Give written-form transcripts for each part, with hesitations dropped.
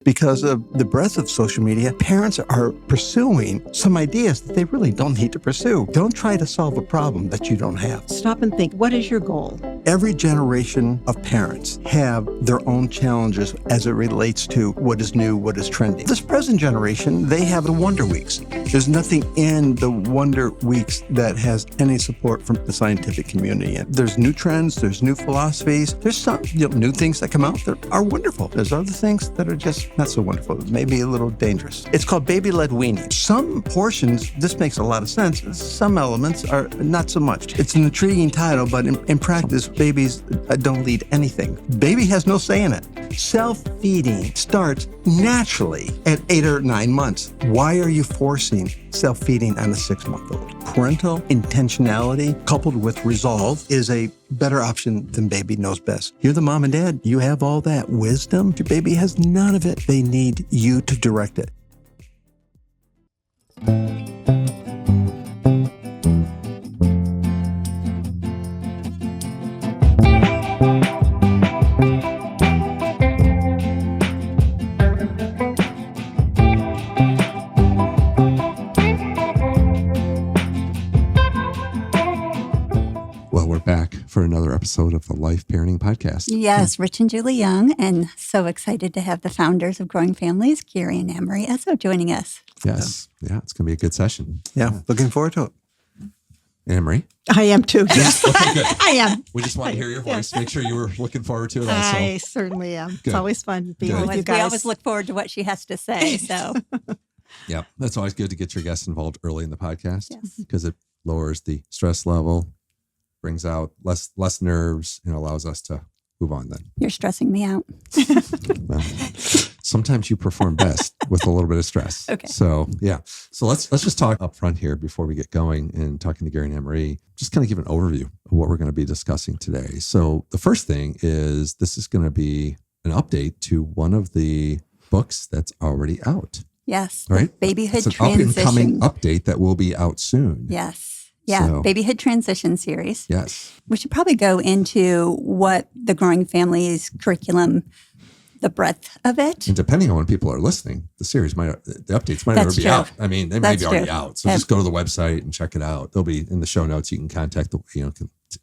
Because of the breadth of social media, parents are pursuing some ideas that they really don't need to pursue. Don't try to solve a problem that you don't have. Stop and think, what is your goal? Every generation of parents have their own challenges as it relates to what is new, what is trending. This present generation, they have the Wonder Weeks. There's nothing in the Wonder Weeks that has any support from the scientific community. There's new trends, there's new philosophies, there's some new things that come out that are wonderful. There's other things that are just not so wonderful, maybe a little dangerous. It's called baby-led weaning. Some portions, this makes a lot of sense. Some elements are not so much. It's an intriguing title, but in practice, babies don't lead anything. Baby has no say in it. Self-feeding starts naturally at 8 or 9 months. Why are you forcing self-feeding on a 6-month-old? Parental intentionality coupled with resolve is a better option than baby knows best. You're the mom and dad. You have all that wisdom. Your baby has none of it. They need you to direct it. For another episode of the Life Parenting Podcast. Yes, Rich and Julie Young, and so excited to have the founders of Growing Families, Gary and Anne-Marie Ezzo, joining us. Yes. Yeah, it's going to be a good session. Yeah, looking forward to it. Anne-Marie? I am too. Yes. Okay, good. I am. We just want to hear your voice. Make sure you were looking forward to it also. I certainly am. Good. It's always fun being with you guys. We always look forward to what she has to say. So, yeah, that's always good to get your guests involved early in the podcast because it lowers the stress level, brings out less nerves, and allows us to move on then. You're stressing me out. Well, sometimes you perform best with a little bit of stress. Okay. So, yeah. So let's just talk up front here before we get going and talking to Gary and Anne-Marie. Just kind of give an overview of what we're going to be discussing today. So the first thing is this is going to be an update to one of the books that's already out. Yes. Right? Babyhood It's an Transitions. up-and-coming update that will be out soon. Yes. Yeah, So, Babyhood Transition series. yes. We should probably go into what the Growing Families curriculum, the breadth of it. And depending on when people are listening, the updates might That's never be true. out. I mean, they may That's be already true. out. So Yep. just go to the website and check it out. They'll be in the show notes. You can contact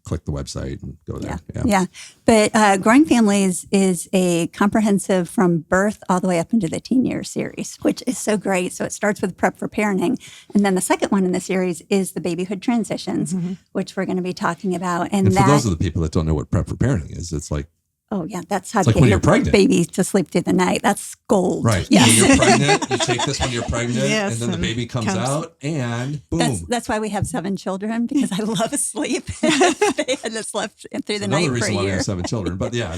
click the website and go there. Yeah. But Growing Families is a comprehensive from birth all the way up into the teen years series, which is so great. So it starts with Prep for Parenting. And then the second one in the series is the Babyhood Transitions, which we're going to be talking about. And for those of the people that don't know what Prep for Parenting is, it's like, oh, yeah, that's how to like get when your you're pregnant. baby to sleep through the night. That's gold. right. Yes. When you're pregnant, you take this when you're pregnant, Yes, and then the baby comes out, and boom. That's why we have 7 children, because I love sleep. They had slept through the Another night for reason a why we year. have 7 children. But yeah,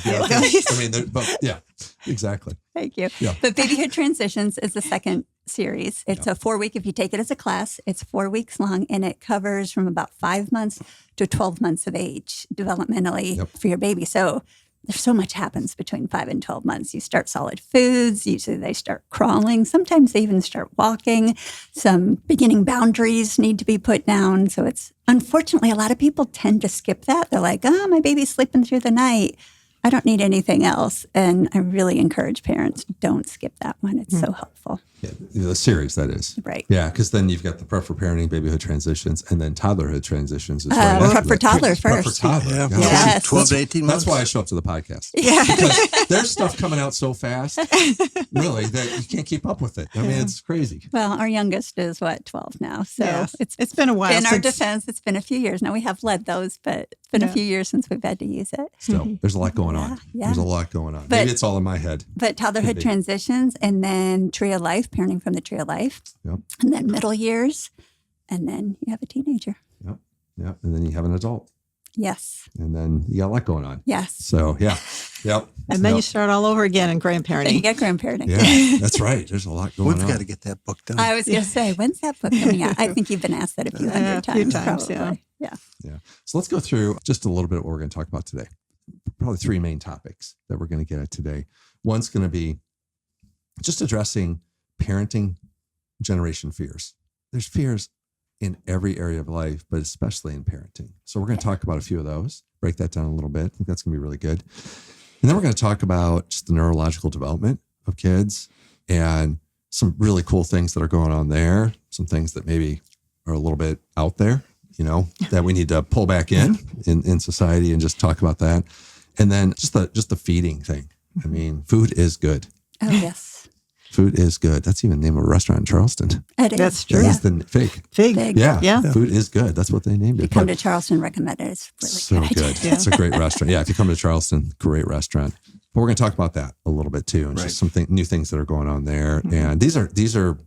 exactly. Thank you. Yeah. But Babyhood Transitions is the second series. It's a 4-week, if you take it as a class, it's 4 weeks long, and it covers from about 5 months to 12 months of age developmentally for your baby. So there's so much happens between 5 and 12 months. You start solid foods. Usually they start crawling. Sometimes they even start walking. Some beginning boundaries need to be put down. So it's unfortunately, a lot of people tend to skip that. They're like, oh, my baby's sleeping through the night. I don't need anything else. And I really encourage parents, don't skip that one. It's so helpful. Yeah, the series, that is. Right. Yeah, because then you've got the Prep for Parenting, Babyhood Transitions, and then Toddlerhood Transitions. Is Prep for Toddler Prep for first. Toddler. Yeah, Yes. 12 to 18 months. That's why I show up to the podcast. Yeah. Because there's stuff coming out so fast, really, that you can't keep up with it. I mean, it's crazy. Well, our youngest is 12 now. So Yes. It's been a while. in our since- defense, it's been a few years. Now we have led those, but it's been a few years since we've had to use it. So there's a lot going on. Yeah. There's a lot going on. But- Maybe it's all in my head. But Toddlerhood Could be. Transitions, and then Tree of Life, Parenting from the Tree of Life, Yep. and then middle years, and then you have a teenager. Yep. And then you have an adult. Yes. And then you got a lot going on. Yes. So, yeah. Yep. And then you Yep. start all over again in Then you grandparenting. get grandparenting. Yeah, that's right. There's a lot going We've on. got to get that book done. I was going to say, when's that book coming out? I think you've been asked that a few hundred a few times. times, probably. Yeah. Yeah. So let's go through just a little bit of what we're going to talk about today. Probably 3 main topics that we're going to get at today. One's going to be just addressing parenting generation fears. There's fears in every area of life, but especially in parenting. So we're going to talk about a few of those, break that down a little bit. I think that's going to be really good. And then we're going to talk about just the neurological development of kids, and some really cool things that are going on there. Some things that maybe are a little bit out there, that we need to pull back in society and just talk about that. And then just the feeding thing. I mean, food is good. Oh, yes. Food is good. That's even the name of a restaurant in Charleston. It is. That's true. That is the Fig. Fig. Yeah. Yeah. Food is good. That's what they named it. You come to Charleston, recommend it. It's really So good. Yeah. It's a great restaurant. Yeah, if you come to Charleston, great restaurant. But we're going to talk about that a little bit too, and just new things that are going on there. Mm-hmm. And these are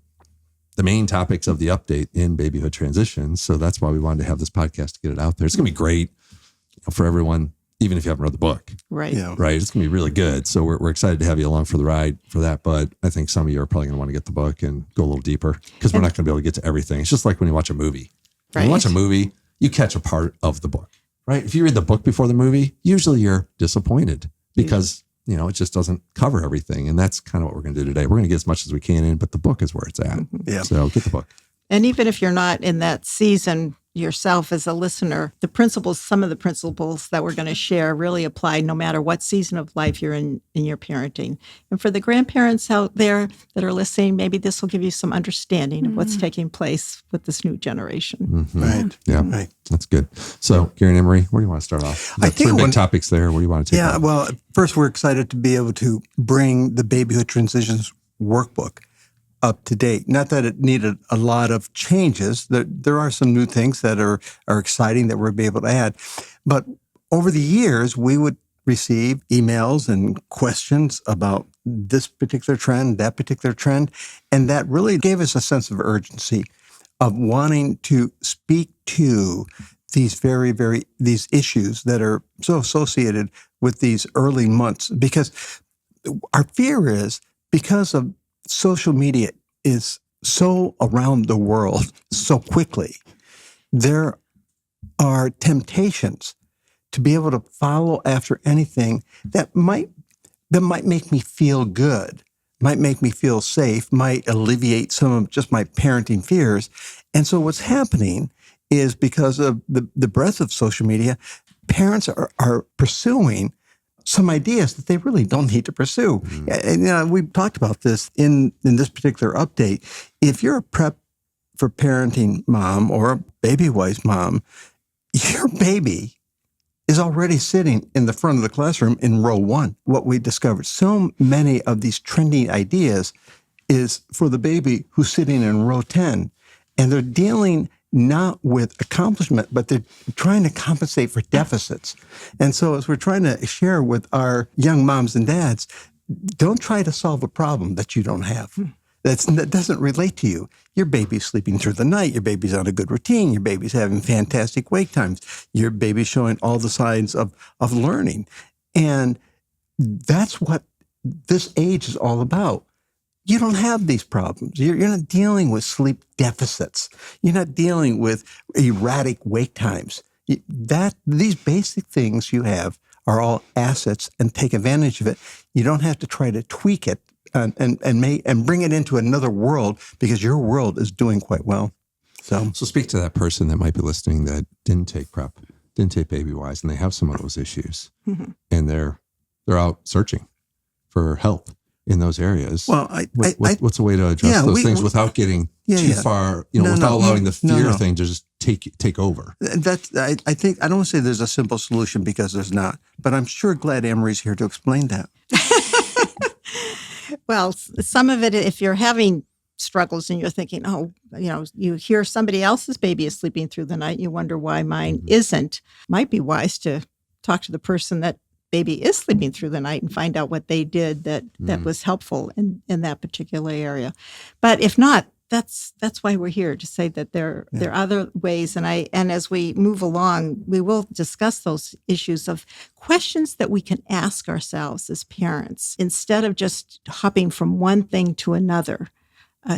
the main topics of the update in Babyhood Transitions. So that's why we wanted to have this podcast to get it out there. It's going to be great for everyone, even if you haven't read the book. Right. Yeah. Right. It's going to be really good. So we're excited to have you along for the ride for that. But I think some of you are probably going to want to get the book and go a little deeper, because we're not going to be able to get to everything. It's just like when you watch a movie. When you watch a movie, you catch a part of the book, right? If you read the book before the movie, usually you're disappointed because, it just doesn't cover everything. And that's kind of what we're going to do today. We're going to get as much as we can in, but the book is where it's at. Yeah. So get the book. And even if you're not in that season yourself as a listener, some of the principles that we're going to share really apply no matter what season of life you're in your parenting. And for the grandparents out there that are listening, maybe this will give you some understanding of what's taking place with this new generation. Mm-hmm. Right. Yeah. Right. That's good. So Gary and Emery, where do you want to start off? I think three big topics there. Where do you want to take off? Well, first we're excited to be able to bring the Babyhood Transitions workbook up to date. Not that it needed a lot of changes. There are some new things that are exciting that we'll be able to add. But over the years, we would receive emails and questions about this particular trend, that particular trend. And that really gave us a sense of urgency of wanting to speak to these these issues that are so associated with these early months. Because our fear is, because of social media is so around the world so quickly, there are temptations to be able to follow after anything that might make me feel good, might make me feel safe, might alleviate some of just my parenting fears. And so what's happening is, because of the breadth of social media, parents are pursuing some ideas that they really don't need to pursue. Mm-hmm. And we've talked about this in this particular update. If you're a prep for parenting mom or a baby-wise mom, your baby is already sitting in the front of the classroom in row 1. What we discovered, so many of these trending ideas is for the baby who's sitting in row 10, and they're dealing not with accomplishment, but they're trying to compensate for deficits. And so as we're trying to share with our young moms and dads, don't try to solve a problem that you don't have. That doesn't relate to you. Your baby's sleeping through the night. Your baby's on a good routine. Your baby's having fantastic wake times. Your baby's showing all the signs of learning. And that's what this age is all about. You don't have these problems. You're not dealing with sleep deficits. You're not dealing with erratic wake times. These basic things you have are all assets, and take advantage of it. You don't have to try to tweak it and bring it into another world, because your world is doing quite well. So speak to that person that might be listening that didn't take prep, didn't take Baby-Wise, and they have some of those issues, and they're out searching for help in those areas. Well, what's a way to address those things without getting too far, without allowing the fear thing to just take over? I think, I don't want to say there's a simple solution, because there's not, but I'm sure glad Emery's here to explain that. Well, some of it, if you're having struggles and you're thinking, you hear somebody else's baby is sleeping through the night, you wonder why mine isn't, might be wise to talk to the person that baby is sleeping through the night and find out what they did that was helpful in that particular area. But if not, that's why we're here, to say that there are other ways. And as we move along, we will discuss those issues of questions that we can ask ourselves as parents, instead of just hopping from one thing to another.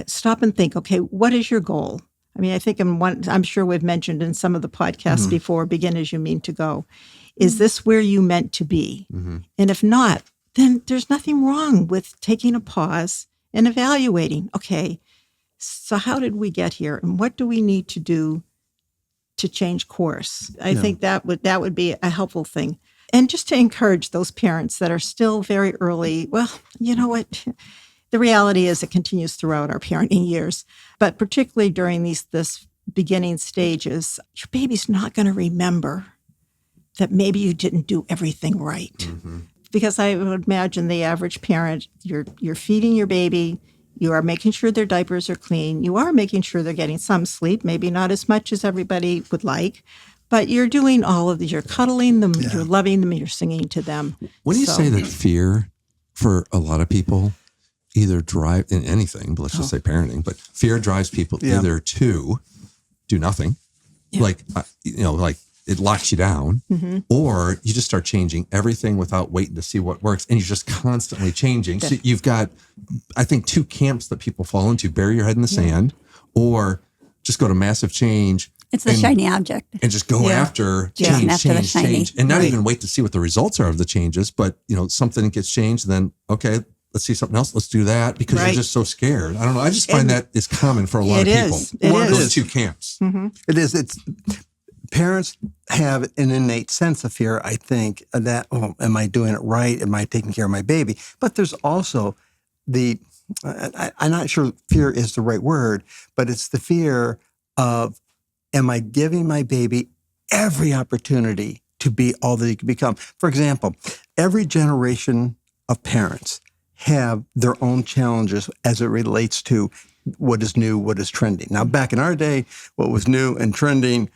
Stop and think, okay, what is your goal? I mean, I think I'm sure we've mentioned in some of the podcasts before, begin as you mean to go. Is this where you meant to be? Mm-hmm. And if not, then there's nothing wrong with taking a pause and evaluating, okay, so how did we get here? And what do we need to do to change course? I think that would be a helpful thing. And just to encourage those parents that are still very early, well, you know what? The reality is it continues throughout our parenting years, but particularly during this beginning stages, your baby's not going to remember that maybe you didn't do everything right. Mm-hmm. Because I would imagine the average parent, you're feeding your baby, you are making sure their diapers are clean, you are making sure they're getting some sleep, maybe not as much as everybody would like, but you're doing all of these. You're cuddling them, you're loving them, you're singing to them. When you say that fear for a lot of people either drive in anything, but let's just say parenting, but fear drives people either to do nothing, like it locks you down, or you just start changing everything without waiting to see what works, and you're just constantly changing. So you've got, I think, two camps that people fall into: bury your head in the sand, or just go to massive change. It's the shiny object, and just go after change, and not even wait to see what the results are of the changes. But something gets changed, and then let's see something else. Let's do that, because you're just so scared. I don't know. I just find that is common for a lot of people. One of those two camps. Mm-hmm. It is. It's parents have an innate sense of fear, I think, that, am I doing it right? Am I taking care of my baby? But there's also I'm not sure fear is the right word, but it's the fear of, am I giving my baby every opportunity to be all that he can become? For example, every generation of parents have their own challenges as it relates to what is new, what is trending. Now, back in our day, what was new and trending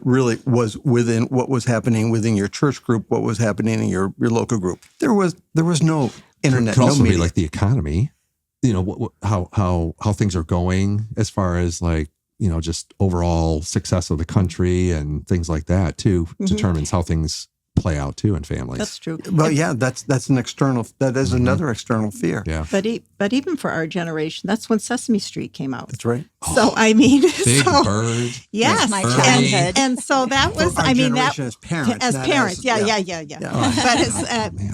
really was within what was happening within your church group, what was happening in your local group. There was no internet. It could also be like the economy. How things are going as far as just overall success of the country and things like that too determines how things play out too in families. That's true. Well, that's that is another external fear. Yeah. But even for our generation, that's when Sesame Street came out. That's right. So I mean, Big Bird. Yes, my childhood. and so that was, For our generation as parents,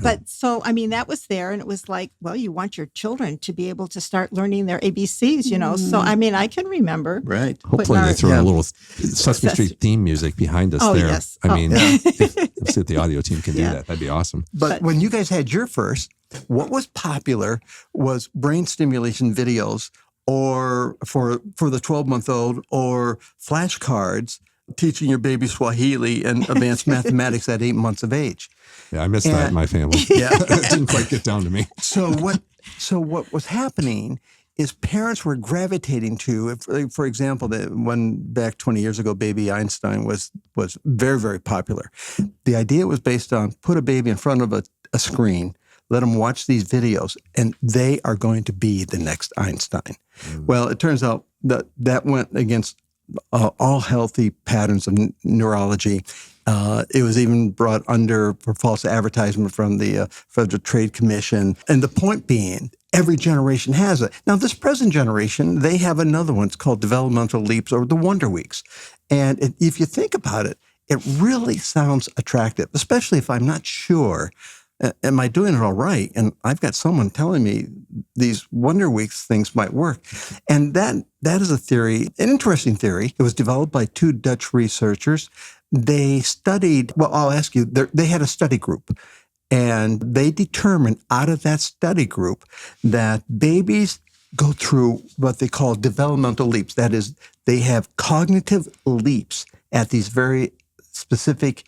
But so I mean, that was there, and it was like, well, you want your children to be able to start learning their ABCs, So I mean, I can remember. Right. Hopefully they throw in a little Sesame Street theme music behind us there. Yes. I mean, if the audio team can do that, that'd be awesome. But when you guys had your first, what was popular was brain stimulation videos, or for the 12-month-old, or flashcards teaching your baby Swahili and advanced mathematics at 8 months of age. Yeah, I missed that in my family. Yeah. It didn't quite get down to me. So what was happening is parents were gravitating to, for example, one back 20 years ago, Baby Einstein was very, very popular. The idea was based on put a baby in front of a screen, let them watch these videos, and they are going to be the next Einstein. Well, it turns out that went against all healthy patterns of neurology. It was even brought under for false advertisement from the Federal Trade Commission. And the point being, every generation has it. Now, this present generation, they have another one. It's called developmental leaps, or the Wonder Weeks. And if you think about it, it really sounds attractive, especially if I'm not sure, am I doing it all right? And I've got someone telling me these Wonder Weeks things might work. And that is a theory, an interesting theory. It was developed by two Dutch researchers. They studied, well, I'll ask you, they had a study group. And they determined out of that study group that babies go through what they call developmental leaps. That is, they have cognitive leaps at these very specific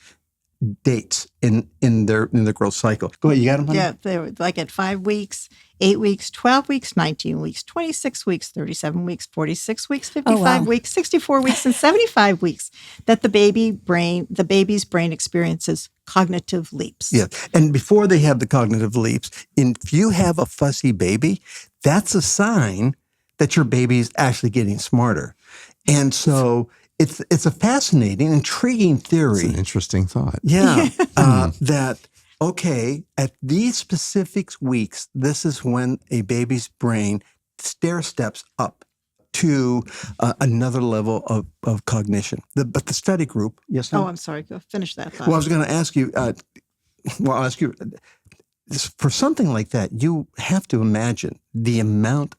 dates in their growth cycle. Go ahead, you got them? Yeah, they were like at 5 weeks, 8 weeks, 12 weeks, 19 weeks, 26 weeks, 37 weeks, 46 weeks, 55 weeks, 64 weeks, and 75 weeks that the baby's brain experiences cognitive leaps. Yeah. And before they have the cognitive leaps, if you have a fussy baby, that's a sign that your baby is actually getting smarter. And so it's a fascinating, intriguing theory. It's an interesting thought. Yeah. That, okay, at these specific weeks, this is when a baby's brain stair steps up to another level of cognition. But the study group, yes? Oh, I'm sorry. Go finish that thought. Well, I was going to ask you, I'll ask you, for something like that, you have to imagine the amount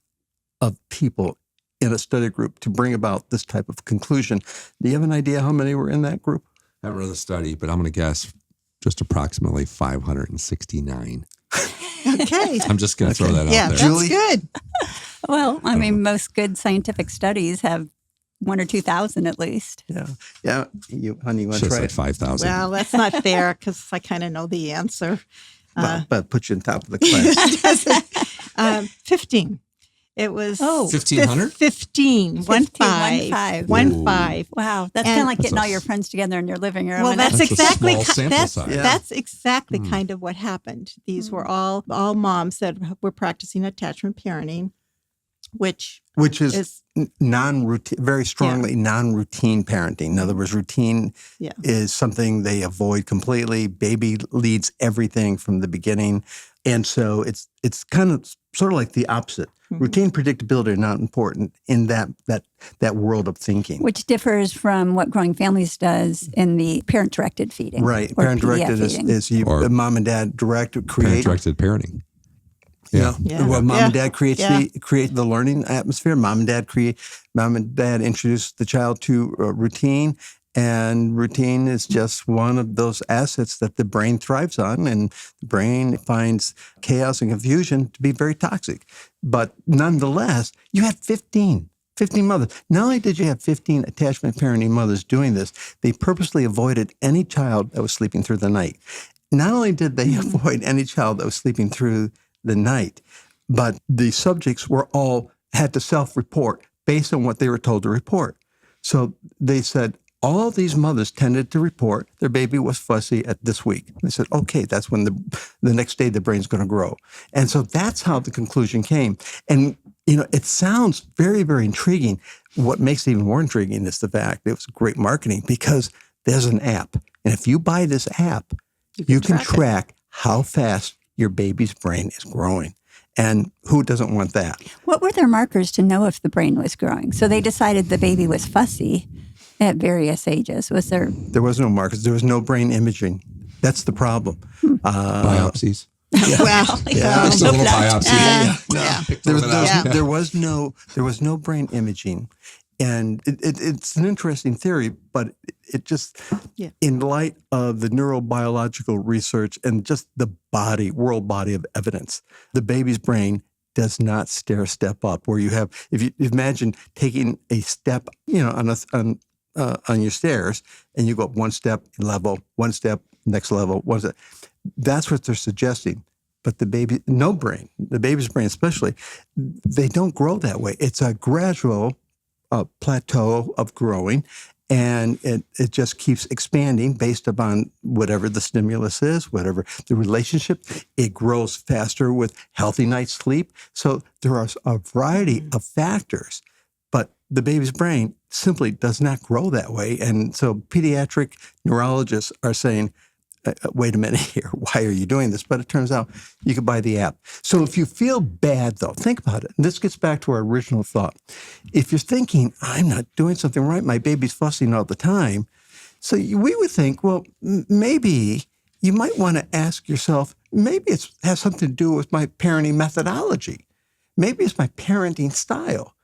of people in a study group to bring about this type of conclusion. Do you have an idea how many were in that group? I haven't read the study, but I'm going to guess just approximately 569. Okay. I'm just going to throw that Yeah, out that's there. Julie? good. Well, I mean, most good scientific studies have 1 or 2,000 at least. Yeah. You, honey, you want to Should try have said it? 5,000. Well, that's not fair because I kind of know the answer. But put you on top of the class. 15. It was 1,500? 15. 15. 1-5. Wow, that's And- kind of like getting That's all your friends together in your living room. Well, and that's That's a exactly small sample size. Yeah. that's exactly kind of what happened. These were all moms that were practicing attachment parenting, which is non-routine, very strongly non-routine parenting. In other words, routine is something they avoid completely. Baby leads everything from the beginning. And so it's kind of sort of like the opposite. Routine, predictability are not important in that world of thinking. which differs from what Growing Families does in the parent-directed feeding. Right. or Parent-directed PDF feeding. is you, Or mom and dad create. Parent-directed parenting. Yeah. Well, mom and dad create Yeah. the learning atmosphere. Mom and dad introduce the child to routine, and routine is just one of those assets that the brain thrives on, and the brain finds chaos and confusion to be very toxic. But nonetheless, you had 15 mothers. Not only did you have 15 attachment parenting mothers doing this, they purposely avoided any child that was sleeping through the night. Not only did they avoid any child that was sleeping through the night, but the subjects had to self-report based on what they were told to report. So they said all these mothers tended to report their baby was fussy at this week. They said, okay, that's when the next day the brain's going to grow. And so that's how the conclusion came. And, it sounds very, very intriguing. What makes it even more intriguing is the fact it was great marketing because there's an app. And if you buy this app, you can track how fast your baby's brain is growing. And who doesn't want that? What were their markers to know if the brain was growing? So they decided the baby was fussy at various ages. Was there? There was no markers. There was no brain imaging. That's the problem. Biopsies. Well, Just a little biopsy. Picked a little bit out. There was no brain imaging. And it's an interesting theory, but it just, in light of the neurobiological research and just the world body of evidence, the baby's brain does not stair step up. Where you have, if you imagine taking a step, on your stairs, and you go up one step level, one step next level, one step. That's what they're suggesting. But the baby's brain especially, they don't grow that way. It's a gradual plateau of growing, and it just keeps expanding based upon whatever the stimulus is, whatever the relationship. It grows faster with healthy night's sleep. So there are a variety of factors, but the baby's brain simply does not grow that way. And so pediatric neurologists are saying, wait a minute here, why are you doing this? But it turns out you could buy the app. So if you feel bad, though, think about it. And this gets back to our original thought. If you're thinking, I'm not doing something right, my baby's fussing all the time, so we would think, well, maybe you might want to ask yourself, maybe it has something to do with my parenting methodology. Maybe it's my parenting style.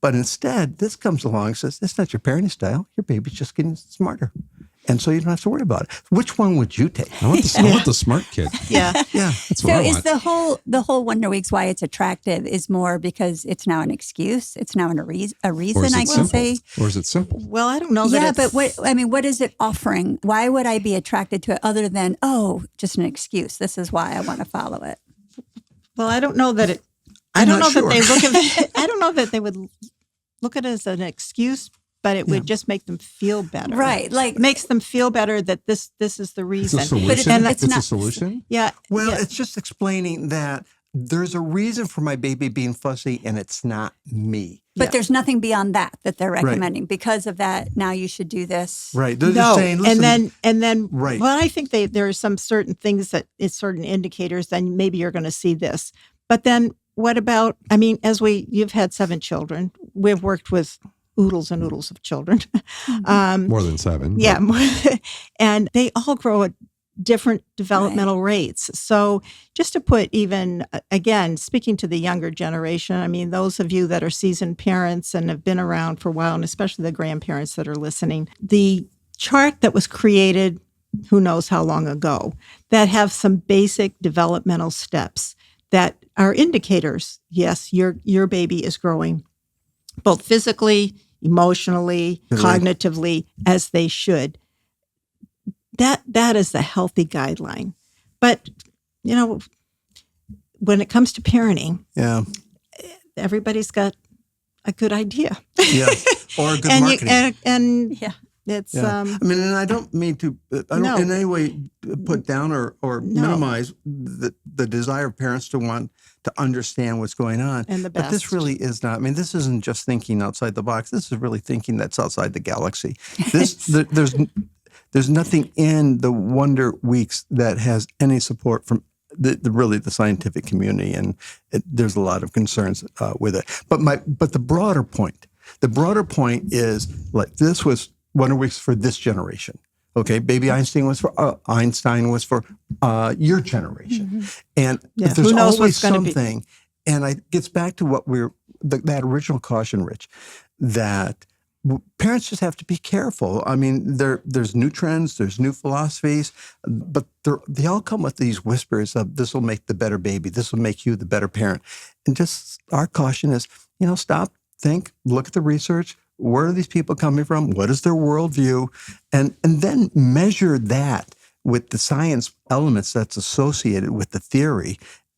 But instead, this comes along and says, that's not your parenting style. Your baby's just getting smarter. And so you don't have to worry about it. Which one would you take? I want the smart kid. Yeah. That's what So I is want. the whole Wonder Weeks why it's attractive is more because it's now an excuse? It's now a reason Or is I it can simple? say. Or is it simple? Well, I don't know that Yeah, it's- but what is it offering? Why would I be attracted to it other than, just an excuse? This is why I want to follow it. Well, I don't know that it. I'm not that they sure. look at it. I don't know that they would look at it as an excuse, but it would just make them feel better. Right. Like, Makes them feel better that this is the It's reason. a solution. and It's it's a not- solution. Yeah. Well, yeah. it's just explaining that there's a reason for my baby being fussy, and it's not me. but there's nothing beyond that they're recommending. Because of that, now you should do this. Right. They're No, just saying, listen. and then, Right. Well, I think there are some certain things that it's certain indicators. Then maybe you're going to see this. But then, what about? I mean, you've had 7 children. We've worked with oodles and oodles of children. More than 7. Yeah, and they all grow at different developmental rates. So just to put even, again, speaking to the younger generation, I mean, those of you that are seasoned parents and have been around for a while, and especially the grandparents that are listening, the chart that was created who knows how long ago, that have some basic developmental steps that are indicators. Yes, your baby is growing both physically, emotionally, cognitively, as they should. That is a healthy guideline. But, when it comes to parenting, everybody's got a good idea. Yeah. Or a good marketing. It's, and I don't mean to, I don't in any way put down or minimize the desire of parents to want to understand what's going on. And the best. But this really is not, this isn't just thinking outside the box. This is really thinking that's outside the galaxy. There's nothing in the Wonder Weeks that has any support from the scientific community. And there's a lot of concerns with it. But the broader point is like this was Wonder Weeks for this generation. Okay, Baby Einstein was for your generation, and there's who knows always what's gonna something. be. And it gets back to what that original caution, Rich, that parents just have to be careful. There's new trends, there's new philosophies, but they all come with these whispers of this will make the better baby, this will make you the better parent, and just our caution is, stop, think, look at the research. Where are these people coming from? What is their worldview? And then measure that with the science elements that's associated with the theory,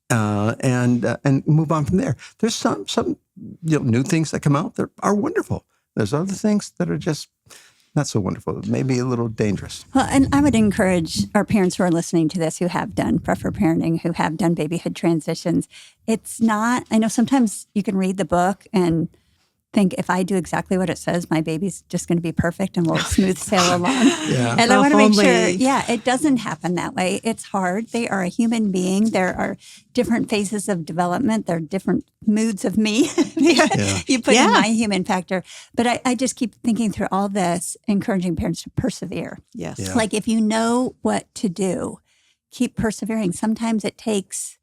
and move on from there. There's some new things that come out that are wonderful. There's other things that are just not so wonderful, maybe a little dangerous. Well, and I would encourage our parents who are listening to this, who have done Prefer Parenting, who have done Babyhood Transitions. It's not, I know sometimes you can read the book and think if I do exactly what it says, my baby's just going to be perfect and we'll smooth sail along. And I want to make sure, it doesn't happen that way. It's hard. They are a human being. There are different phases of development. There are different moods of me. You put in my human factor. But I just keep thinking through all this, encouraging parents to persevere. Yes. Yeah. Like if you know what to do, keep persevering. Sometimes it takes...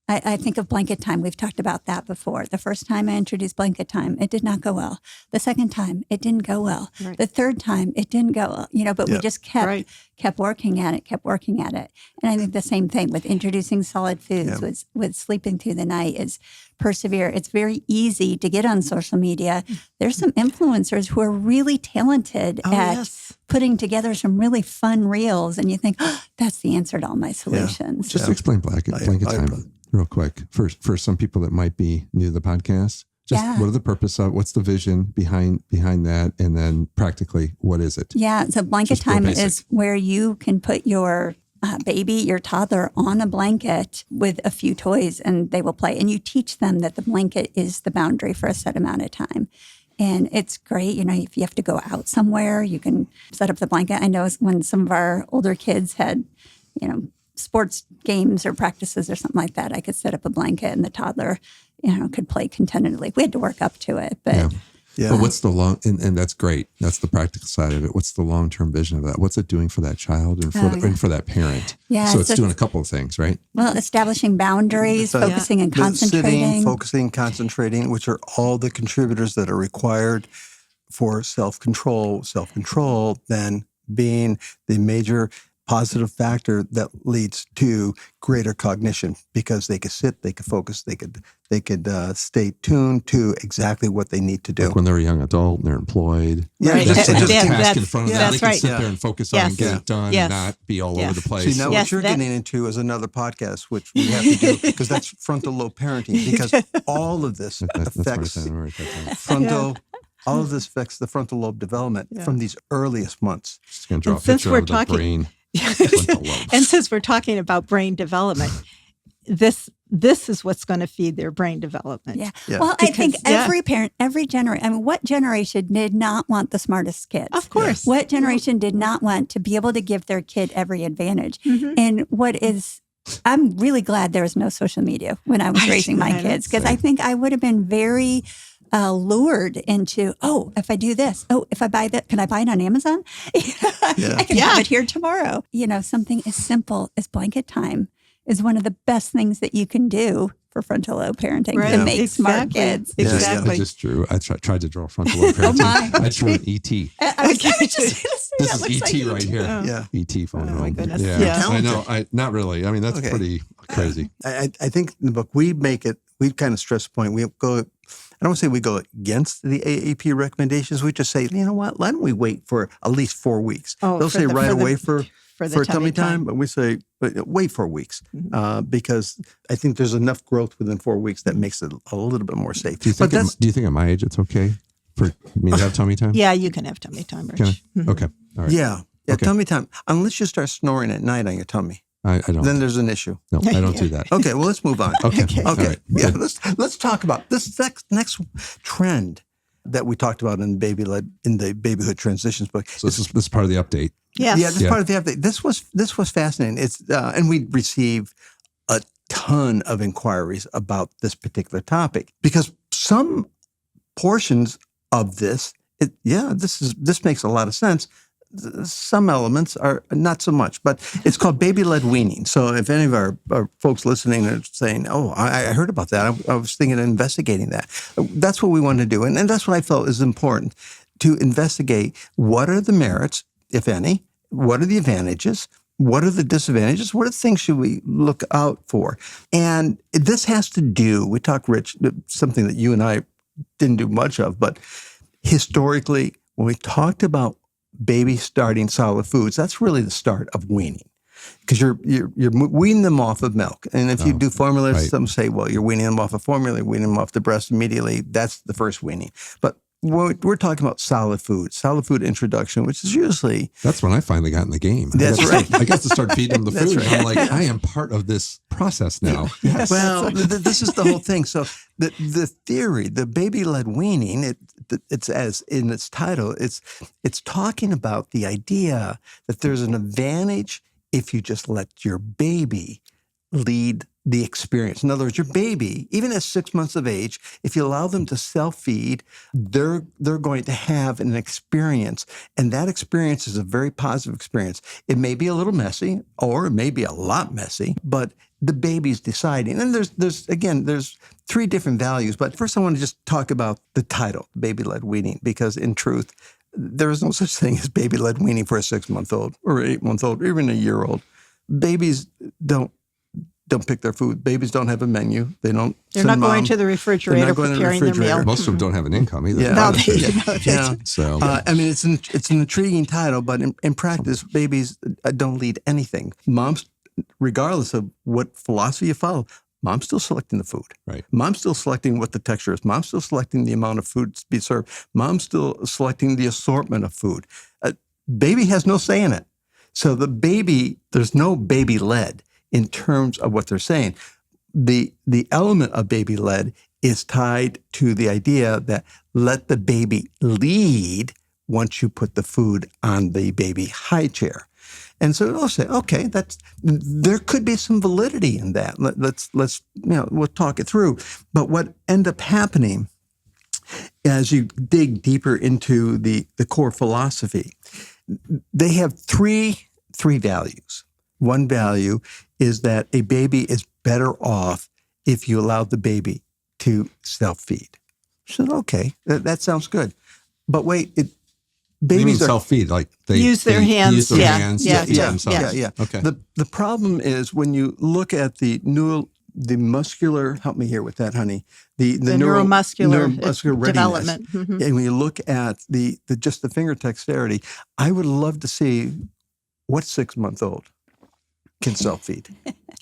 I think of blanket time. We've talked about that before. The first time I introduced blanket time, it did not go well. The second time, it didn't go well. Right. The third time, it didn't go well. But we just kept working at it. And I think the same thing with introducing solid foods, with sleeping through the night is persevere. It's very easy to get on social media. There's some influencers who are really talented at putting together some really fun reels. And you think, that's the answer to all my solutions. Just explain blanket time. Real quick, for some people that might be new to the podcast, what are the purpose of, what's the vision behind that, and then practically, what is it? Yeah, so blanket time is where you can put your baby, your toddler, on a blanket with a few toys, and they will play. And you teach them that the blanket is the boundary for a set amount of time. And it's great, if you have to go out somewhere, you can set up the blanket. I know when some of our older kids had, sports games or practices or something like that, I could set up a blanket and the toddler, could play contentedly. We had to work up to it, but But what's the and that's great. That's the practical side of it. What's the long-term vision of that? What's it doing for that child and for that parent? Yeah, so it's doing a couple of things, right? Well, establishing boundaries, focusing and concentrating. Focusing, concentrating, which are all the contributors that are required for self-control. Self-control then being the major positive factor that leads to greater cognition, because they could sit, they could focus, they could stay tuned to exactly what they need to do. Like when they're a young adult and they're employed. Right. Just a task in front of them. They can sit there and focus on and get it done and not be all over the place. See, now what you're getting into is another podcast, which we have to do, because that's frontal lobe parenting, because all of this affects all of this affects the frontal lobe development from these earliest months. Just going to draw a picture of the brain. And since we're talking about brain development, this is what's going to feed their brain development. Yeah. Well, I think every parent, every generation, what generation did not want the smartest kids? Of course. What generation did not want to be able to give their kid every advantage? And I'm really glad there was no social media when I was raising my kids, because I think I would have been very lured into, if I do this, if I buy that, can I buy it on Amazon? I can have it here tomorrow. Something as simple as blanket time is one of the best things that you can do for frontal lobe parenting to make smart kids. Exactly. I just drew. I tried to draw frontal lobe parenting. I drew an ET. I was just going to say This That is looks ET like right ET. here. Oh. Yeah. ET phone. Oh, my home. goodness. Yeah, Yeah. I know. Not really. I mean, that's Okay. pretty crazy. I think in the book we kind of stress the point. We go, I don't want to say we go against the AAP recommendations. We just say, you know what, why don't we wait for at least 4 weeks? Oh, They'll for say the- right for the- away for the tummy time, but we say wait 4 weeks because I think there's enough growth within 4 weeks that makes it a little bit more safe. Do you think at my age it's okay for me to have tummy time? Yeah, you can have tummy time, Rich. Can I? Okay. All right. Yeah, Okay. tummy time, unless you start snoring at night on your tummy, I don't. then there's an issue. No, I don't do that. Okay, well, let's move on. Okay. Okay. All Okay. right. Yeah. Good. Let's talk about this next trend that we talked about in the Babyhood Transitions book. So this is part of the update. Yes. Yeah, this part of the update. This was fascinating. It's and we receive a ton of inquiries about this particular topic because some portions of this, this makes a lot of sense. Some elements are not so much, but it's called baby-led weaning. So if any of our folks listening are saying, oh, I heard about that, I was thinking of investigating that. That's what we want to do. And that's what I felt is important, to investigate what are the merits, if any, what are the advantages, what are the disadvantages, what are the things should we look out for? And this has to do, we talked, Rich, something that you and I didn't do much of, but historically, when we talked about baby starting solid foods, that's really the start of weaning, because you're weaning them off of milk. And if you do formula, right. some say, well, you're weaning them off of formula, weaning them off the breast immediately. That's the first weaning. But we're talking about solid food introduction, which is usually... That's when I finally got in the game. That's right. I got to start feeding them the That's food. right. I'm like, I am part of this process now. Yes. Well, this is the whole thing. So the theory, the baby-led weaning, it's as in its title, it's talking about the idea that there's an advantage if you just let your baby lead the experience. In other words, your baby, even at 6 months of age, if you allow them to self-feed, they're going to have an experience. And that experience is a very positive experience. It may be a little messy, or it may be a lot messy, but the baby's deciding. And there's 3 different values. But first I want to just talk about the title, baby-led weaning, because in truth, there is no such thing as baby-led weaning for a 6-month-old or 8-month-old, or even a year-old. Babies don't pick their food. Babies don't have a menu. They're not going to the refrigerator preparing their meal. Most of them don't have an income either. Yeah. No, Yeah. So I mean, it's an intriguing title, but in practice, babies don't lead anything. Moms, regardless of what philosophy you follow, mom's still selecting the food. Right. Mom's still selecting what the texture is. Mom's still selecting the amount of food to be served. Mom's still selecting the assortment of food. Baby has no say in it. So there's no baby-led in terms of what they're saying. The element of baby-led is tied to the idea that let the baby lead once you put the food on the baby high chair. And so it'll say, okay, there could be some validity in that. Let's we'll talk it through. But what ended up happening as you dig deeper into the core philosophy, they have three values. One value is that a baby is better off if you allow the baby to self-feed. So, okay, that sounds good. But wait, you mean babies are self-feed, like they use their hands. use their Yeah. hands Yeah. to feed Yeah. themselves. Yeah. Okay. The problem is when you look at the muscular, help me here with that, honey. The neuromuscular readiness. development. Mhm. And when you look at just the finger dexterity, I would love to see what 6-month-old can self-feed,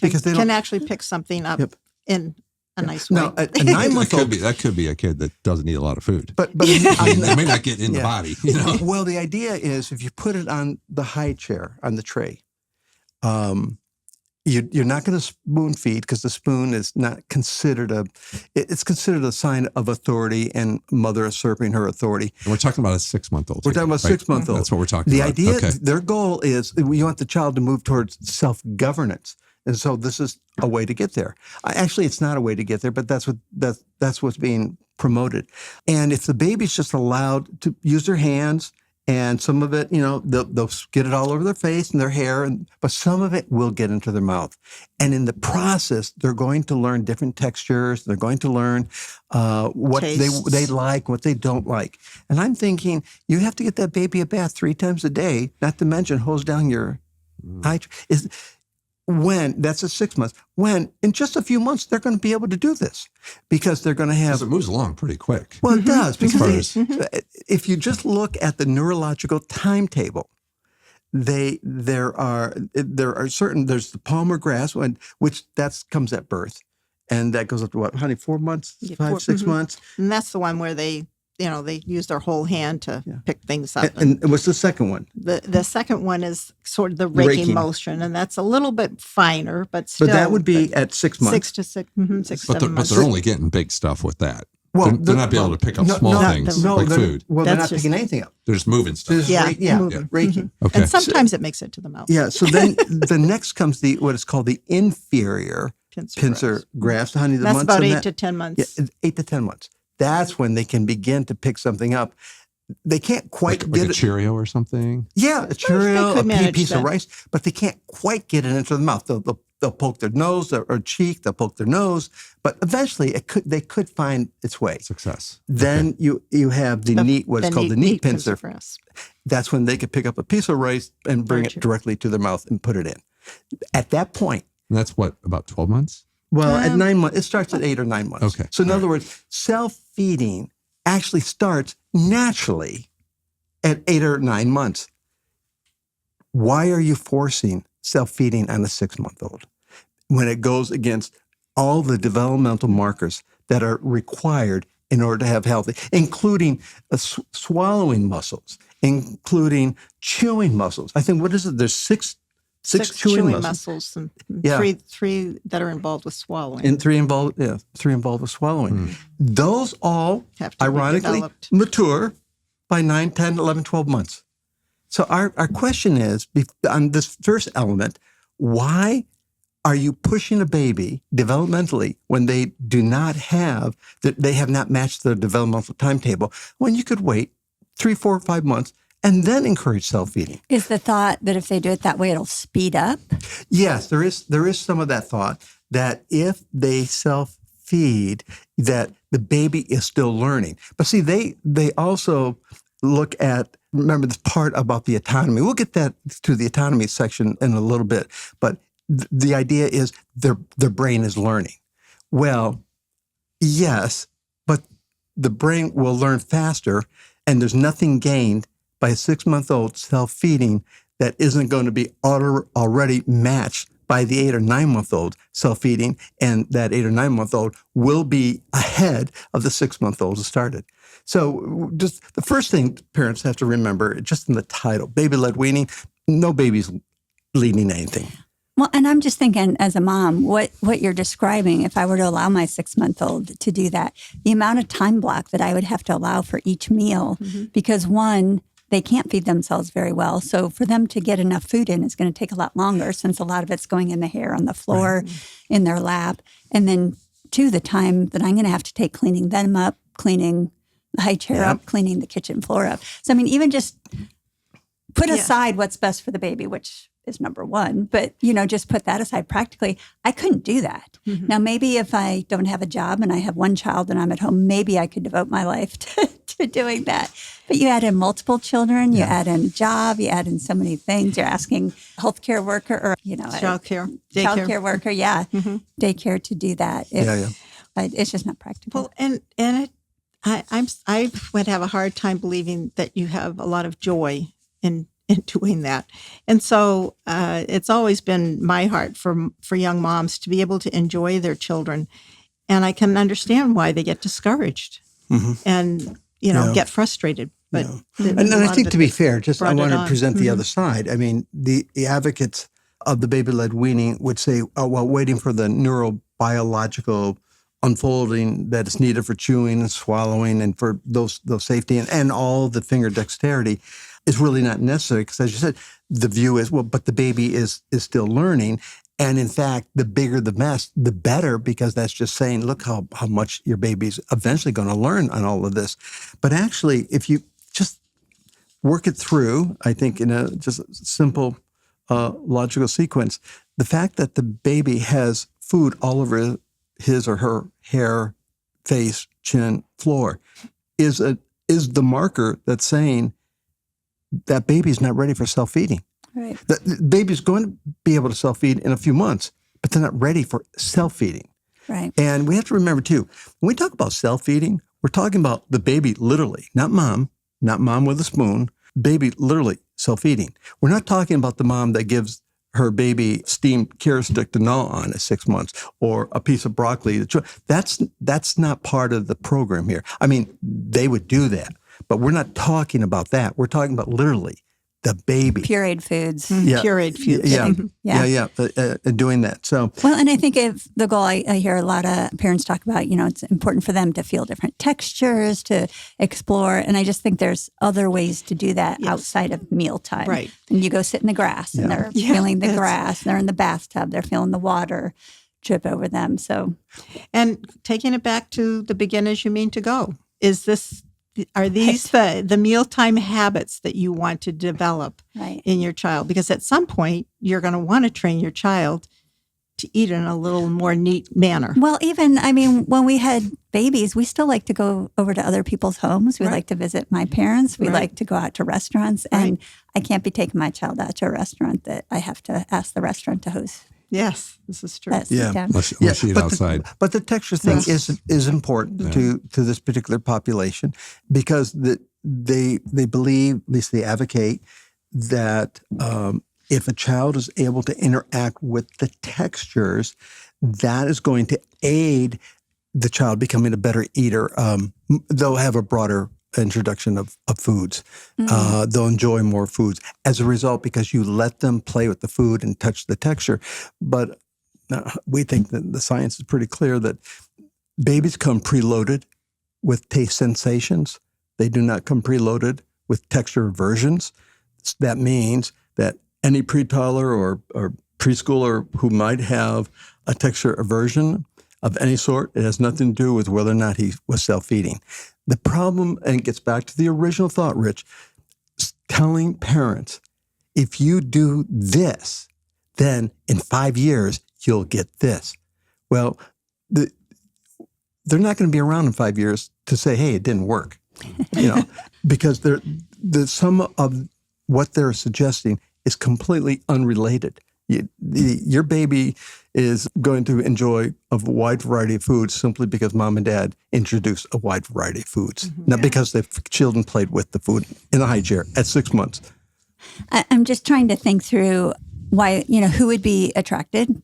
because they Can don't. actually pick something up Yep. in a nice way. Now, a 9-month-old. That could be a kid that doesn't eat a lot of food. But I mean, they may not get in the Yeah. body, you know. Well, the idea is if you put it on the high chair, on the tray, you're not going to spoon feed, because the spoon is not considered it's considered a sign of authority and mother usurping her authority. And we're talking about a 6-month-old. We're talking about 6-month-old. That's what we're talking The about. idea, Okay. their goal is you want the child to move towards self-governance. And so this is a way to get there. Actually, it's not a way to get there, but that's what's being promoted. And if the baby's just allowed to use their hands And some of it, they'll get it all over their face and their hair, but some of it will get into their mouth. And in the process, they're going to learn different textures. They're going to learn what they like, what they don't like. And I'm thinking, you have to get that baby a bath 3 times a day, not to mention hose down your eye. That's at 6 months. When in just a few months, they're going to be able to do this because they're going to have. It moves along pretty quick. Well, it does, because if you just look at the neurological timetable, there are certain. There's the palmar grasp, which that comes at birth, and that goes up to what, honey, 4 months, 6 months, and that's the one where they use their whole hand to pick things up. And what's the second one? The second one is sort of the raking motion, and that's a little bit finer, but still. But that would be at 6 months. 6 to 6, 6 but 7 months. they're only getting big stuff with that. Well, they're not being able to pick up small things like food. Well, they're not picking anything up. They're just moving stuff. Raking. Okay. And sometimes it makes it to the mouth. Yeah. So then the next comes what is called the inferior pincer grasp. Honey, that's about 8 to 10 months. Yeah, 8 to 10 months. That's when they can begin to pick something up. They can't quite like get a Cheerio or something. Yeah, a Cheerio, a piece that. of rice, but they can't quite get it into the mouth. They'll poke their nose or cheek. They'll poke their nose, but eventually they could find its way. Success. Then you have the neat pincer. That's when they could pick up a piece of rice and bring it directly to their mouth and put it in. At that point, and that's what, about 12 months. Well, at 9 months, it starts at 8 or 9 months. Okay. So in other words, self-feeding actually starts naturally at 8 or 9 months. Why are you forcing self-feeding on a 6-month-old when it goes against all the developmental markers that are required in order to have healthy, including swallowing muscles, including chewing muscles? I think, what is it? There's six chewing muscles and three that are involved with swallowing. And three involved with swallowing. Those all have to ironically mature by 9, 10, 11, 12 months. So our question is, on this first element, why are you pushing a baby developmentally when they have not matched their developmental timetable, when you could wait 3, 4, 5 months and then encourage self-feeding? Is the thought that if they do it that way, it'll speed up? Yes, there is some of that thought that if they self-feed, that the baby is still learning. But see, they also look at, remember this part about the autonomy. We'll get that to the autonomy section in a little bit. But the idea is their brain is learning. Well, yes, but the brain will learn faster, and there's nothing gained by a 6-month-old self-feeding that isn't going to be already matched by the 8 or 9-month-old self-feeding, and that 8 or 9-month-old will be ahead of the 6-month-old who started. So just the first thing parents have to remember, just in the title, baby-led weaning, no baby's leading anything. Well, and I'm just thinking as a mom, what you're describing, if I were to allow my 6-month-old to do that, the amount of time block that I would have to allow for each meal, because one, they can't feed themselves very well. So for them to get enough food in is going to take a lot longer, since a lot of it's going in the hair, on the floor, in their lap. And then two, the time that I'm going to have to take cleaning them up, cleaning the high chair up, cleaning the kitchen floor up. So, I mean, even just put aside what's best for the baby, which is number one, but, just put that aside practically. I couldn't do that. Now, maybe if I don't have a job and I have one child and I'm at home, maybe I could devote my life to doing that. But you add in multiple children, you add in a job, you add in so many things. You're asking a healthcare worker or, childcare worker, daycare to do that. It's just not practical. Well, and I would have a hard time believing that you have a lot of joy in doing that. And so it's always been my heart for young moms to be able to enjoy their children. And I can understand why they get discouraged and, get frustrated. But and I think, to be fair, I want to present the other side. I mean, the advocates of the baby-led weaning would say, while waiting for the neurobiological unfolding that is needed for chewing and swallowing and for those safety and all the finger dexterity, is really not necessary, because, as you said, the view is, but the baby is still learning. And in fact, the bigger the mess, the better, because that's just saying, look how much your baby's eventually going to learn on all of this. But actually, if you just work it through, I think, in a just simple logical sequence. The fact that the baby has food all over his or her hair, face, chin, floor is the marker that's saying that baby's not ready for self-feeding. Right. The baby's going to be able to self-feed in a few months, but they're not ready for self-feeding. Right. And we have to remember, too, when we talk about self-feeding, we're talking about the baby literally, not mom with a spoon, baby literally self-feeding. We're not talking about the mom that gives her baby steamed carrot stick to gnaw on at 6 months or a piece of broccoli. That's not part of the program here. I mean, they would do that, but we're not talking about that. We're talking about literally the baby. Pureed foods. Yeah. Pureed foods. Yeah. Doing that. So, Well, and I think if the goal, I hear a lot of parents talk about, it's important for them to feel different textures, to explore. And I just think there's other ways to do that outside of mealtime. Right. And you go sit in the grass and they're feeling the grass. They're in the bathtub. They're feeling the water drip over them. So, And taking it back to the begin as you mean to go, are these the mealtime habits that you want to develop in your child? Because at some point, you're going to want to train your child to eat in a little more neat manner. Well, even, when we had babies, we still like to go over to other people's homes. We like to visit my parents. We like to go out to restaurants. And I can't be taking my child out to a restaurant that I have to ask the restaurant to host. Yes, this is true. Unless you eat outside. But the texture thing is important to this particular population because they believe, at least they advocate, that if a child is able to interact with the textures, that is going to aid the child becoming a better eater. They'll have a broader introduction of foods. They'll enjoy more foods as a result because you let them play with the food and touch the texture. But we think that the science is pretty clear that babies come preloaded with taste sensations. They do not come preloaded with texture aversions. That means that any pre-toddler or preschooler who might have a texture aversion of any sort, it has nothing to do with whether or not he was self-feeding. The problem, and it gets back to the original thought, Rich, telling parents, if you do this, then in 5 years, you'll get this. Well, they're not going to be around in 5 years to say, hey, it didn't work, because some of what they're suggesting is completely unrelated. Your baby is going to enjoy a wide variety of foods simply because mom and dad introduced a wide variety of foods, not because the children played with the food in a high chair at 6 months. I'm just trying to think through why, who would be attracted,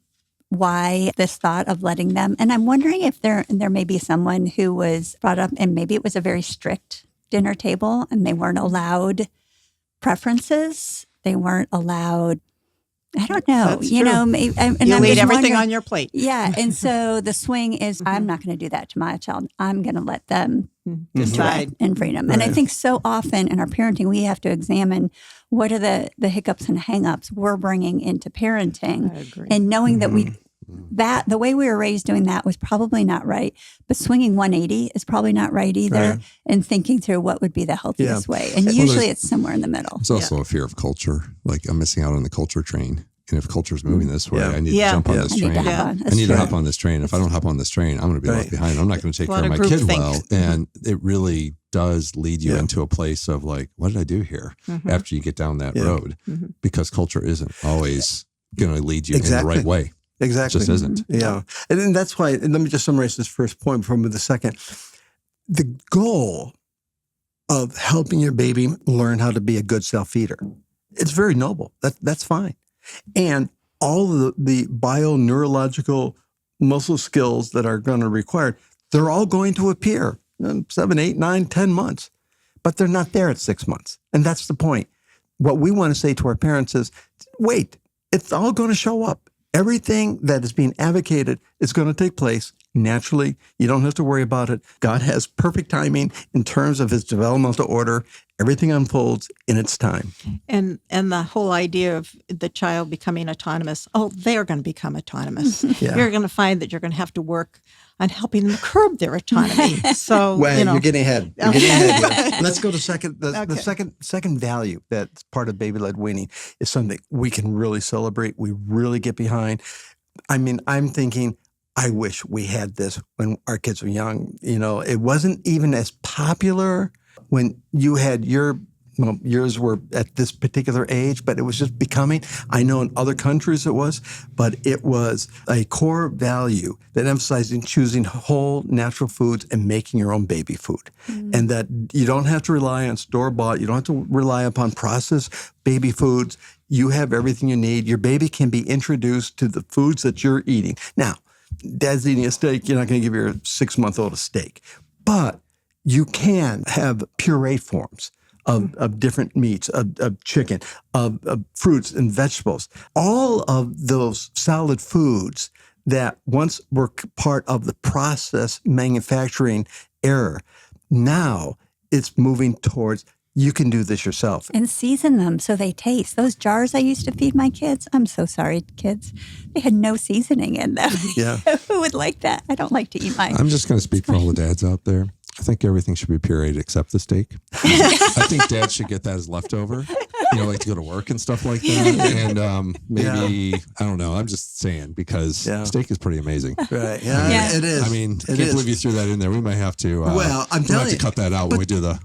why this thought of letting them. And I'm wondering if there may be someone who was brought up and maybe it was a very strict dinner table and they weren't allowed preferences. They weren't allowed, I don't know, That's you true. know, and You I'm leave just everything wondering- on your plate. Yeah. And so the swing is, I'm not going to do that to my child. I'm going to let them Decide. in freedom. And I think so often in our parenting, we have to examine what are the hiccups and hangups we're bringing into parenting. I agree. And knowing that the way we were raised doing that was probably not right, but swinging 180 is probably not right either. And thinking through what would be the healthiest way. And usually it's somewhere in the middle. It's also a fear of culture. Like I'm missing out on the culture train. And if culture's moving this way, I need to jump on this train. I need to hop on this train. If I don't hop on this train, I'm going to be left behind. I'm not going to take care of my kid well. And it really does lead you into a place of like, what did I do here after you get down that road? Because culture isn't always going to lead you in the right way. Exactly. It just isn't. Yeah. And then that's why, and let me just summarize this first point before I move to the second. The goal of helping your baby learn how to be a good self-feeder, it's very noble. That's fine. And all of the bio-neurological muscle skills that are going to require, they're all going to appear in 7, 8, 9, 10 months, but they're not there at 6 months. And that's the point. What we want to say to our parents is, wait, it's all going to show up. Everything that is being advocated is going to take place naturally. You don't have to worry about it. God has perfect timing in terms of his developmental order. Everything unfolds in its time. And the whole idea of the child becoming autonomous, they're going to become autonomous. You're going to find that you're going to have to work on helping them curb their autonomy. So, Well, you know, you're getting ahead. You're getting ahead. Let's go to the Okay. second value that's part of baby-led weaning is something we can really celebrate. We really get behind. I mean, I'm thinking, I wish we had this when our kids were young. You know, it wasn't even as popular when you had yours were at this particular age, but it was just becoming. I know in other countries it was, but it was a core value that emphasized in choosing whole natural foods and making your own baby food. And that you don't have to rely on store-bought, you don't have to rely upon processed baby foods. You have everything you need. Your baby can be introduced to the foods that you're eating. Now, Dad's eating a steak, you're not going to give your 6-month-old a steak. But you can have pureed forms of different meats, of chicken, of fruits and vegetables. All of those solid foods that once were part of the process manufacturing era, now it's moving towards you can do this yourself. And season them so they taste. Those jars I used to feed my kids, I'm so sorry, kids, they had no seasoning in them. Yeah. Who would like that? I don't like to eat mine. I'm just going to speak for all the dads out there. I think everything should be pureed except the steak. I think dads should get that as leftover. You know, like to go to work and stuff like that. And maybe, I don't know, I'm just saying because steak is pretty amazing. Right. Yeah, it is. I mean, I can't believe you threw that in there. We might have to, I'm telling you, cut that out when we do the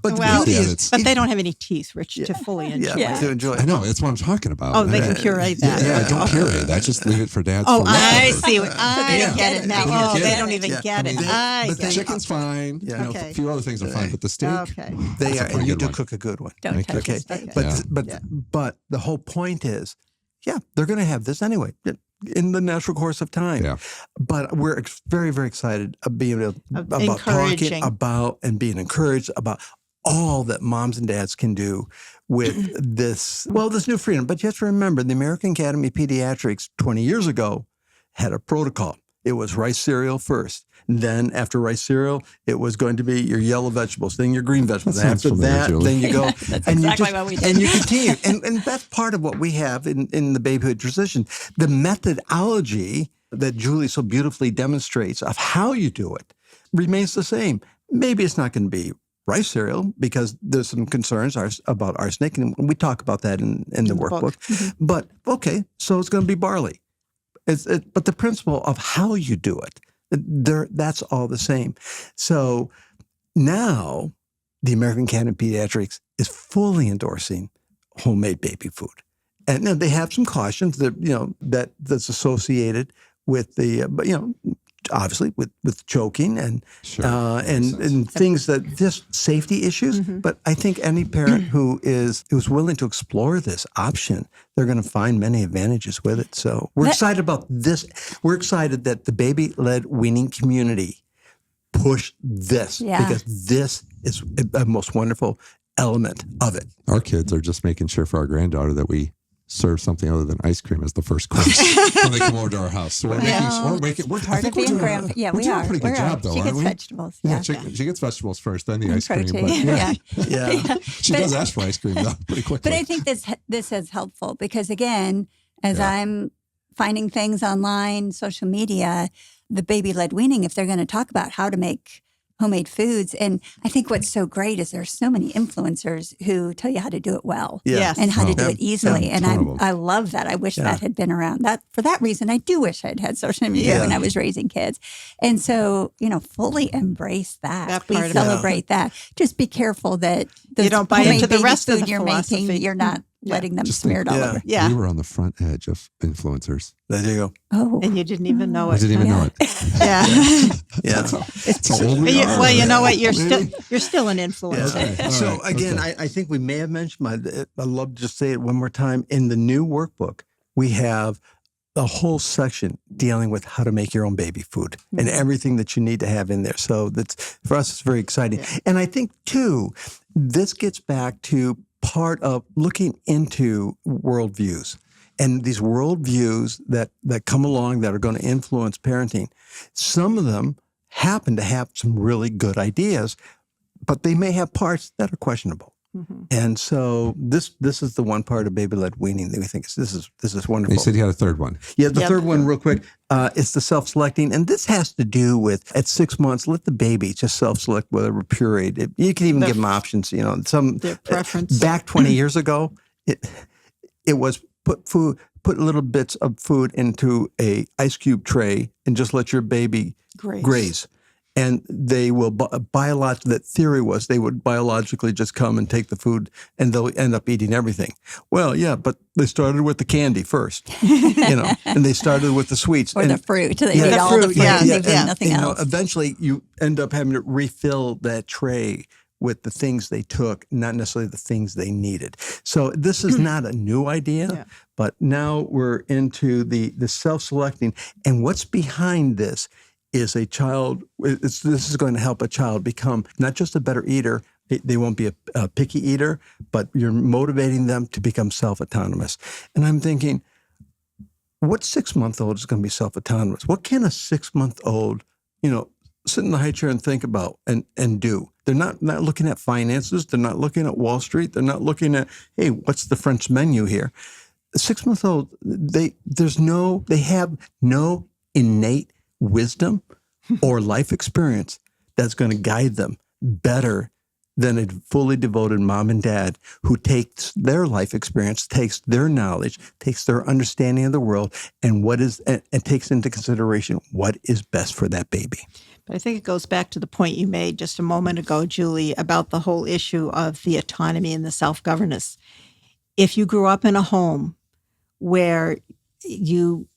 edits. But they don't have any teeth, Rich, to fully enjoy. To enjoy it. I know, that's what I'm talking about. Oh, they can puree that. Yeah, don't puree that. Just leave it for dads. Oh, for I leftover. see. I get it now. Yeah. Oh, they don't even get it. I But the get it. chicken's fine. Yeah. You know, Okay. a few other things are fine, but the steak, Okay. They that's a are, pretty and you good do one. cook a good one. Don't touch Okay. the steak. But the whole point is, they're going to have this anyway in the natural course of time. Yeah. But we're very, very excited about talking Encouraging. about and being encouraged about all that moms and dads can do with this new freedom. But you have to remember, the American Academy of Pediatrics 20 years ago had a protocol. It was rice cereal first. Then after rice cereal, it was going to be your yellow vegetables, then your green vegetables. That sounds After familiar, that, Julie. then you go. That's and exactly you what we did. And you continue. and that's part of what we have in the Babyhood Transition. The methodology that Julie so beautifully demonstrates of how you do it remains the same. Maybe it's not going to be rice cereal because there's some concerns about arsenic, and we talk about that in the workbook. But okay, so it's going to be barley. But the principle of how you do it, that's all the same. So now the American Academy of Pediatrics is fully endorsing homemade baby food. And they have some cautions that that's associated with the, obviously with choking and things that just safety issues. But I think any parent who's willing to explore this option, they're going to find many advantages with it. So we're excited about this. We're excited that the baby-led weaning community push this because this is a most wonderful element of it. Our kids are just making sure for our granddaughter that we serve something other than ice cream as the first course when they come over to our house. So we're making we're Part of being grandma. Yeah, we doing are. a pretty good job, though, She aren't gets we? vegetables. Yeah, she gets vegetables first, then the ice cream. Protein. But Yeah. she does ask for ice cream though, pretty quickly. But I think this is helpful because again, as I'm finding things online, social media, the baby-led weaning, if they're going to talk about how to make homemade foods. And I think what's so great is there's so many influencers who tell you how to do it well Yes. and how to do it easily. And ton of them. I love that. I wish that had been around. For that reason, I do wish I'd had social media when I was raising kids. And so, fully embrace that. That We part of it. celebrate that. Just be careful that the You don't buy homemade into the baby rest of food the you're making, philosophy. you're not letting them Just smear it all over. Yeah. We were on the front edge of influencers. There you go. Oh, And you didn't even know it. I didn't even know it. Yeah. Yeah. It's how old we are. Well, you know what? You're Maybe. still an influencer. Okay. All So right. again, Okay. I think we may have mentioned, I'd love to just say it one more time. In the new workbook, we have a whole section dealing with how to make your own baby food and everything that you need to have in there. So that's, for us, it's very exciting. Yeah. And I think too, this gets back to part of looking into worldviews. And these worldviews that come along that are going to influence parenting, some of them happen to have some really good ideas, but they may have parts that are questionable. And so this is the one part of baby-led weaning that we think this is wonderful. You said you had a third one. Yeah, the third one, real quick, is the self-selecting, and this has to do with at 6 months, let the baby just self-select whether we're pureed. You can even give them options. Some their preference. Back 20 years ago, it was put little bits of food into a ice cube tray and just let your baby graze. And they will the theory was they would biologically just come and take the food and they'll end up eating everything. Well, yeah, but they started with the candy first, and they started with the sweets. Or and, the fruit. They eat all the fruit. They eat nothing else. Eventually, you end up having to refill that tray with the things they took, not necessarily the things they needed. So this is not a new idea, but now we're into the self-selecting. And what's behind this is a child, this is going to help a child become not just a better eater, they won't be a picky eater, but you're motivating them to become self-autonomous. And I'm thinking, what 6-month-old is going to be self-autonomous? What can a 6-month-old, sit in the high chair and think about and do? They're not looking at finances. They're not looking at Wall Street. They're not looking at, hey, what's the French menu here? A 6-month-old, they have no innate wisdom or life experience that's going to guide them better than a fully devoted mom and dad who takes their life experience, takes their knowledge, takes their understanding of the world, and takes into consideration what is best for that baby. But I think it goes back to the point you made just a moment ago, Julie, about the whole issue of the autonomy and the self-governance. If you grew up in a home where you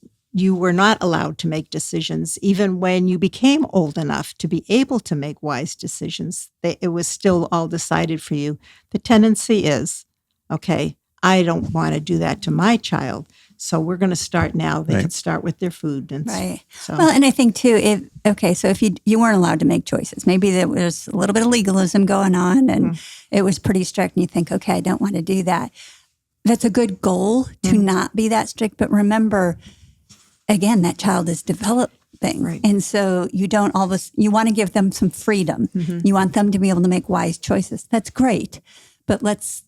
were not allowed to make decisions, even when you became old enough to be able to make wise decisions, it was still all decided for you. The tendency is, okay, I don't want to do that to my child. So we're going to start now. They can start with their food. And right. So. Well, and I think too, so if you weren't allowed to make choices, maybe there was a little bit of legalism going on and it was pretty strict and you think, okay, I don't want to do that. That's a good goal to not be that strict. But remember, again, that child is developing. Right. And so you want to give them some freedom. You want them to be able to make wise choices. That's great. But let's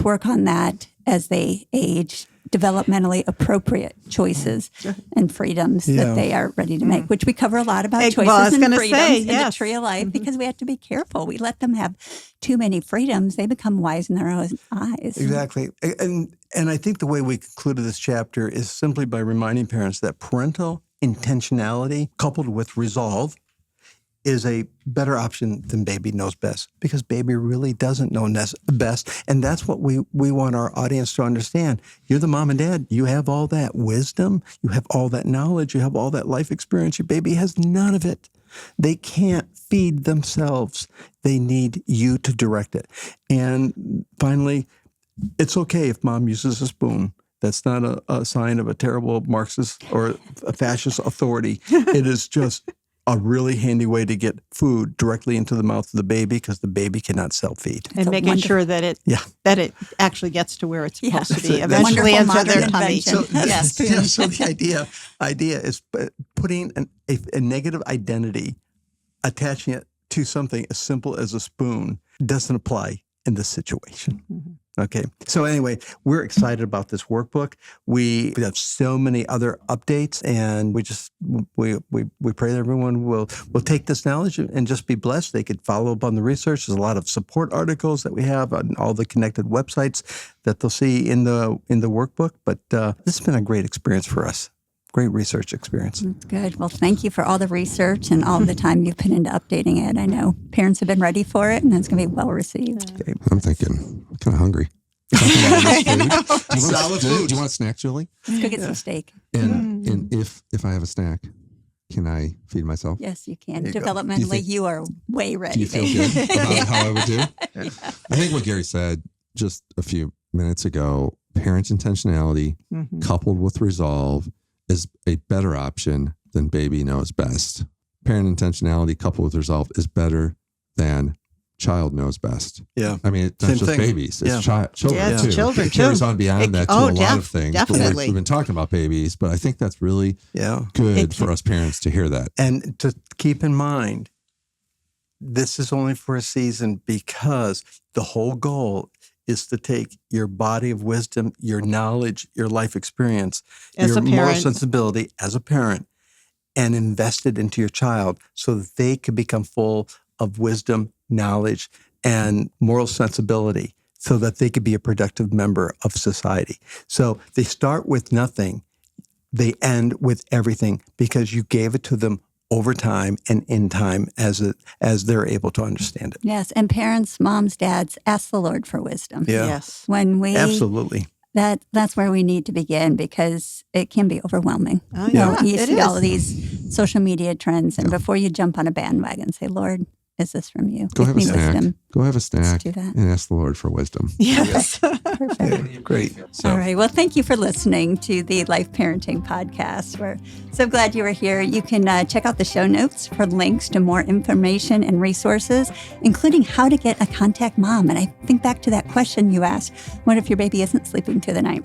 work on that as they age, developmentally appropriate choices and freedoms that they are ready to make, which we cover a lot about choices and freedoms in the tree of life because we have to be careful. We let them have too many freedoms. They become wise in their own eyes. Exactly. And I think the way we concluded this chapter is simply by reminding parents that parental intentionality coupled with resolve is a better option than baby knows best, because baby really doesn't know best. And that's what we want our audience to understand. You're the mom and dad. You have all that wisdom. You have all that knowledge. You have all that life experience. Your baby has none of it. They can't feed themselves. They need you to direct it. And finally, it's okay if mom uses a spoon. That's not a sign of a terrible Marxist or a fascist authority. It is just a really handy way to get food directly into the mouth of the baby because the baby cannot self-feed. And making sure that it actually gets to where it's supposed to be. Eventually into their tummy. So the idea is putting a negative identity, attaching it to something as simple as a spoon doesn't apply in this situation. Okay. So anyway, we're excited about this workbook. We have so many other updates, and we pray that everyone will take this knowledge and just be blessed. They could follow up on the research. There's a lot of support articles that we have on all the connected websites that they'll see in the workbook. But this has been a great experience for us. Great research experience. Good. Well, thank you for all the research and all the time you've put into updating it. I know parents have been ready for it, and it's going to be well received. Okay. I'm thinking, I'm kind of hungry. Do you want a snack, Julie? Let's go get some steak. And if I have a snack, can I feed myself? Yes, you can. Developmentally, you are way ready. Do you feel good about how I would do? I think what Gary said just a few minutes ago, parent intentionality coupled with resolve is a better option than baby knows best. Parent intentionality coupled with resolve is better than child knows best. Yeah. I mean, it's not just babies. It's children too. Children it carries on beyond that to a lot of things. Definitely. We've been talking about babies, but I think that's really good for us parents to hear that. And to keep in mind, this is only for a season because the whole goal is to take your body of wisdom, your knowledge, your life experience, As your a moral parent. sensibility as a parent, and invest it into your child so that they can become full of wisdom, knowledge, and moral sensibility so that they could be a productive member of society. So they start with nothing. They end with everything because you gave it to them over time and in time as they're able to understand it. Yes. And parents, moms, dads, ask the Lord for wisdom. Yeah. Yes. When we, Absolutely. that's where we need to begin because it can be overwhelming. Oh, Yeah. yeah. You It see all is. these social media trends. And before you jump on a bandwagon, say, Lord, is this from you? Go Give have a me snack. wisdom. Go have a snack do that. and ask the Lord for wisdom. Yes. Perfect. Yeah, great. So, All right. Well, thank you for listening to the Life Parenting Podcast. We're so glad you were here. You can check out the show notes for links to more information and resources, including how to get a contact mom. And I think back to that question you asked, what if your baby isn't sleeping through the night?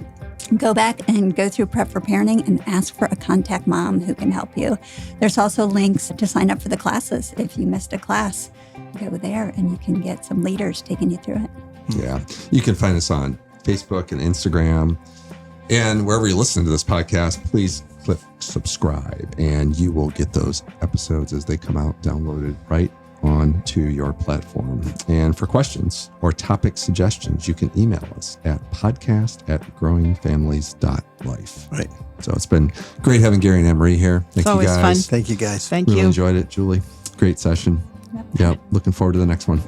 Go back and go through Prep for Parenting and ask for a contact mom who can help you. There's also links to sign up for the classes. If you missed a class, go there and you can get some leaders taking you through it. yeah, you can find us on Facebook and Instagram. And wherever you listen to this podcast, please click subscribe and you will get those episodes as they come out downloaded right onto your platform. And for questions or topic suggestions, you can email us at podcast@growingfamilies.life. Right. So it's been great having Gary and Anne-Marie here. Thank It's you always guys. fun. Thank you, guys. Thank Really you. enjoyed it, Julie. Great session. Yep. Yeah, looking forward to the next one.